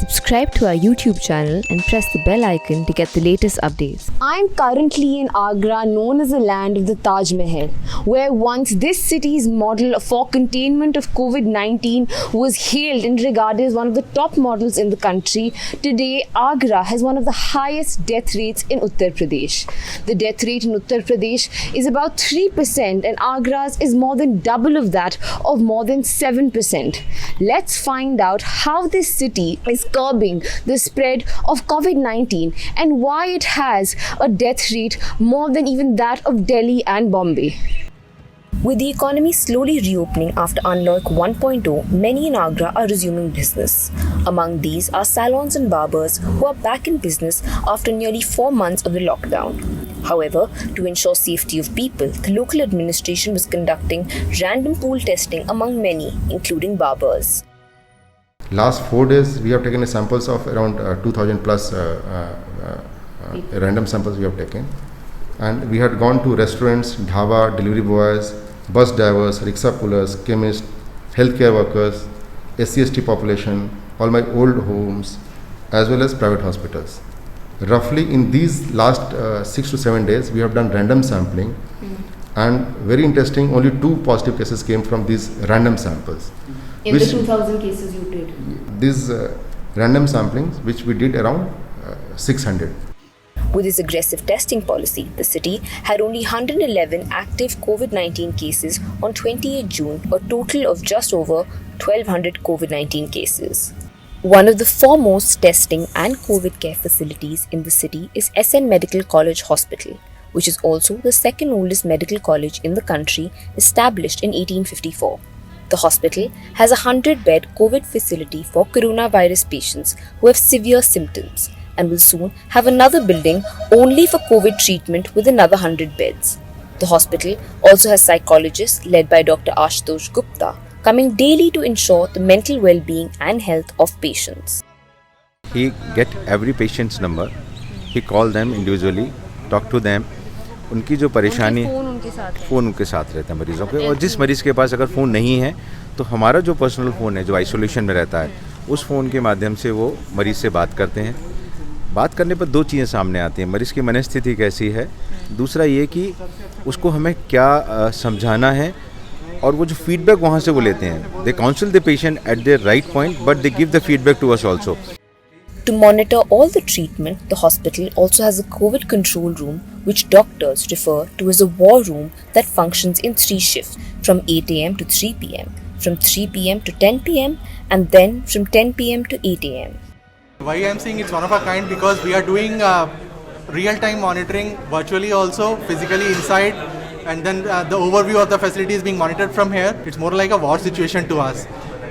Subscribe to our YouTube channel and press the bell icon to get the latest updates. I'm currently in Agra, known as the land of the Taj Mahal, where once this city's model for containment of COVID-19 was hailed and regarded as one of the top models in the country. Today, Agra has one of the highest death rates in Uttar Pradesh. The death rate in Uttar Pradesh is about 3% and Agra's is more than double of that, of more than 7%. Let's find out how this city is curbing the spread of COVID-19 and why it has a death rate more than even that of Delhi and Bombay. With the economy slowly reopening after Unlock 1.0, many in Agra are resuming business. Among these are salons and barbers who are back in business after nearly 4 months of the lockdown. However, to ensure safety of people, the local administration was conducting random pool testing among many, including barbers. Last 4 days, we have taken samples of around 2,000 plus random samples we have taken. And we had gone to restaurants, dhaba, delivery boys, bus drivers, rickshaw pullers, chemists, healthcare workers, SC/ST population, all my old homes, as well as private hospitals. Roughly in these last 6 to 7 days, we have done random sampling. And very interesting, only 2 positive cases came from these random samples. In the 2,000 cases you did? These random samplings, which we did around 600. With its aggressive testing policy, the city had only 111 active COVID-19 cases on 28 June, a total of just over 1,200 COVID-19 cases. One of the foremost testing and COVID care facilities in the city is SN Medical College Hospital, which is also the second oldest medical college in the country, established in 1854. The hospital has a 100-bed COVID facility for coronavirus patients who have severe symptoms and will soon have another building only for COVID treatment with another 100 beds. The hospital also has psychologists led by Dr. Ashutosh Gupta coming daily to ensure the mental well-being and health of patients. He get every patient's number, he call them individually, talk to them. उनकी जो परेशानी phone उनके साथ रहता है मरीज़ों के, और जिस मरीज़ के पास अगर फ़ोन नहीं है तो हमारा जो पर्सनल फ़ोन है जो आइसोलेशन में रहता है, उस फ़ोन के माध्यम से वो मरीज़ से बात करते हैं. बात करने पर 2 चीज़ें सामने आती हैं. मरीज़ की मनस्थिति कैसी है, दूसरा ये कि उसको हमें क्या समझाना है, और वो जो फीडबैक वहाँ से वो लेते हैं. They counsel the patient at the right point but they give the feedback to us also. To monitor all the treatment, the hospital also has a COVID control room which doctors refer to as a war room that functions in 3 shifts from 8 am to 3 pm, from 3 pm to 10 pm and then from 10 pm to 8 am. Why I'm saying it's one of a kind, because we are doing real-time monitoring virtually also, physically inside, and then the overview of the facility is being monitored from here. It's more like a war situation to us.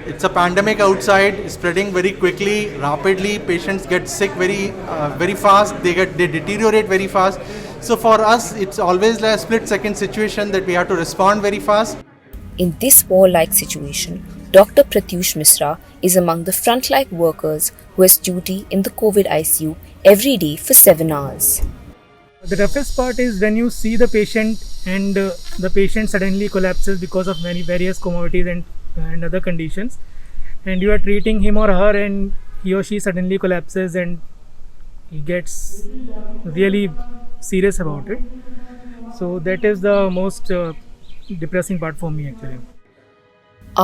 It's a pandemic outside, spreading very quickly, rapidly. Patients get sick very fast. They deteriorate very fast. So for us, it's always a split-second situation that we have to respond very fast. In this war-like situation, Dr. Pratyush Misra is among the frontline workers who has duty in the COVID ICU every day for 7 hours. The toughest part is when you see the patient and the patient suddenly collapses because of many various comorbidities and other conditions, and you are treating him or her and he or she suddenly collapses and he gets really serious about it. So that is the most depressing part for me actually.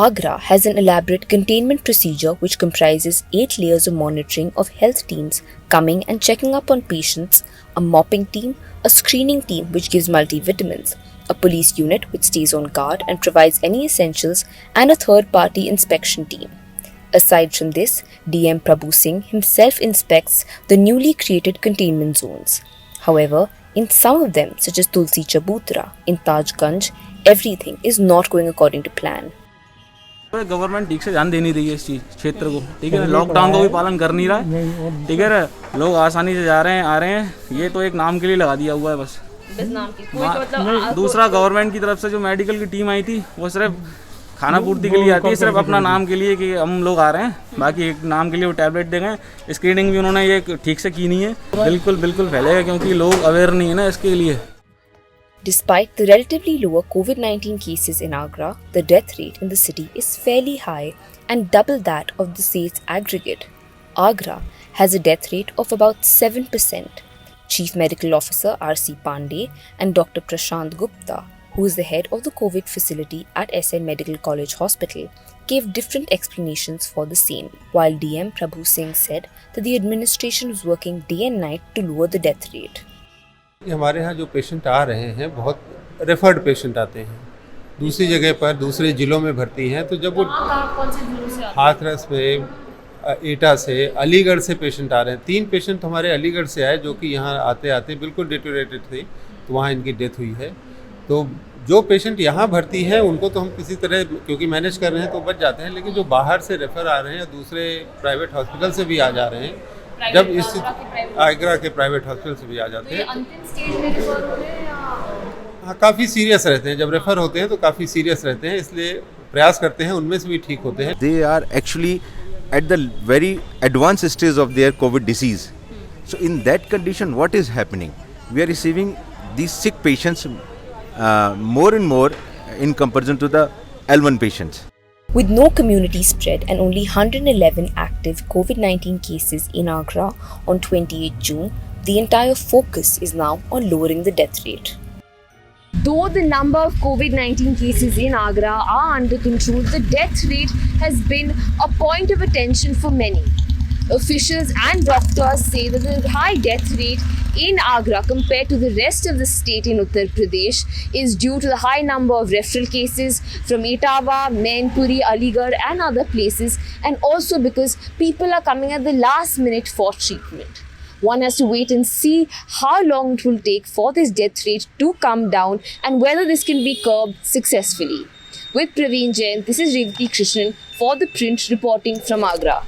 Agra has an elaborate containment procedure which comprises 8 layers of monitoring of health teams coming and checking up on patients, a mopping team, a screening team which gives multivitamins, a police unit which stays on guard and provides any essentials, and a third-party inspection team. Aside from this, DM Prabhu Singh himself inspects the newly created containment zones. However, in some of them, such as Tulsi Chabutra in Tajganj, everything is not going according to plan. Government ठीक से ध्यान दे नहीं रही है इस चीज़ क्षेत्र को, ठीक है. लॉकडाउन को भी पालन कर नहीं रहा है, ठीक है. लोग आसानी से जा रहे हैं, आ रहे हैं. ये तो एक नाम के लिए लगा दिया हुआ है बस नाम की. मतलब दूसरा गवर्नमेंट की तरफ से जो मेडिकल की टीम आई थी वो सिर्फ खाना पूर्ति के लिए आती है, सिर्फ अपना नाम के लिए कि हम लोग आ रहे हैं. बाकी एक नाम के लिए वो टैबलेट दे गए. स्क्रीनिंग भी उन्होंने ये ठीक से की नहीं है. बिल्कुल फैलेगा क्योंकि लोग अवेयर नहीं है ना इसके लिए. Despite the relatively lower COVID-19 cases in Agra, the death rate in the city is fairly high and double that of the state's aggregate. Agra has a death rate of about 7%. Chief Medical Officer R.C. Pandey and Dr. Prashant Gupta, who is the head of the COVID facility at SN Medical College Hospital, gave different explanations for the same, while DM Prabhu Singh said that the administration was working day and night to lower the death rate. हमारे यहाँ जो patient आ रहे हैं बहुत referred patient आते हैं, दूसरी जगह पर दूसरे ज़िलों में भर्ती हैं, तो जब वो हाथरस में, एटा से, अलीगढ़ से पेशेंट आ रहे हैं, 3 पेशेंट हमारे अलीगढ़ से आए जो कि यहाँ आते आते बिल्कुल डिटोरेटेड थे, तो वहाँ इनकी डेथ हुई है। तो जो पेशेंट यहाँ भर्ती हैं उनको तो हम किसी तरह क्योंकि मैनेज कर रहे हैं तो बच जाते हैं, लेकिन जो बाहर से रेफ़र आ रहे हैं, दूसरे प्राइवेट हॉस्पिटल से भी आ जा रहे हैं, जब इस आगरा के प्राइवेट हॉस्पिटल से भी आ जाते हैं, हाँ काफ़ी सीरियस रहते हैं, जब रेफ़र होते हैं तो काफ़ी सीरियस रहते हैं, इसलिए प्रयास करते हैं उनमें से भी ठीक होते हैं। They are actually at the very advanced stage of their COVID disease. So in that condition, what is happening? We are receiving these sick patients more and more in comparison to the L1 patients. With no community spread and only 111 active COVID-19 cases in Agra on 28 June, the entire focus is now on lowering the death rate. Though the number of COVID-19 cases in Agra are under control, the death rate has been a point of attention for many. Officials and doctors say that the high death rate in Agra compared to the rest of the state in Uttar Pradesh is due to the high number of referral cases from Etawah, Mainpuri, Aligarh and other places, and also because people are coming at the last minute for treatment. One has to wait and see how long it will take for this death rate to come down and whether this can be curbed successfully. With Praveen Jain, this is Revati Krishnan for The Print reporting from Agra.